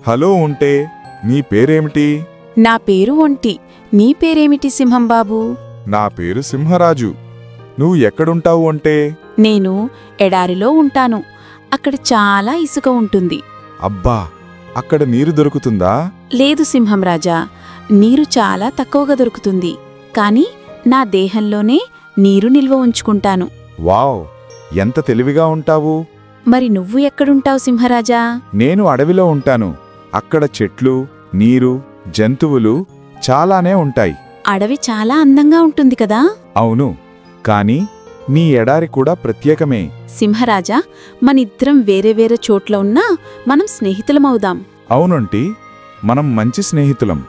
Hello ఉంటే నీ పేరేమిటి? నా పేరు ఒంటి. నీ పేరేమిటి సింహంబాబూ? నా పేరు సింహరాజు. నువ్వు ఎక్కడుంటావు అంటే? నేను ఎడారిలో ఉంటాను. అక్కడ చాలా ఇసుక ఉంటుంది. అబ్బా, అక్కడ నీరు దొరుకుతుందా? లేదు సింహంరాజా, నీరు చాలా తక్కువగా దొరుకుతుంది. కాని నా దేహంలోనే నీరు నిల్వ ఉంచుకుంటాను. వావ్, ఎంత తెలివిగా ఉంటావు. మరి నువ్వు ఎక్కడుంటావు సింహరాజా? నేను అడవిలో ఉంటాను. అక్కడ చెట్లు, నీరు, జంతువులు చాలానే ఉంటాయి. అడవి చాలా అందంగా ఉంటుంది కదా? అవును, కాని నీ ఎడారి కూడా ప్రత్యేకమే. సింహరాజా, మనిద్దరం వేరే వేరే చోట్ల ఉన్నా మనం స్నేహితులమవుదాం. అవునంటీ, మనం మంచి స్నేహితులం.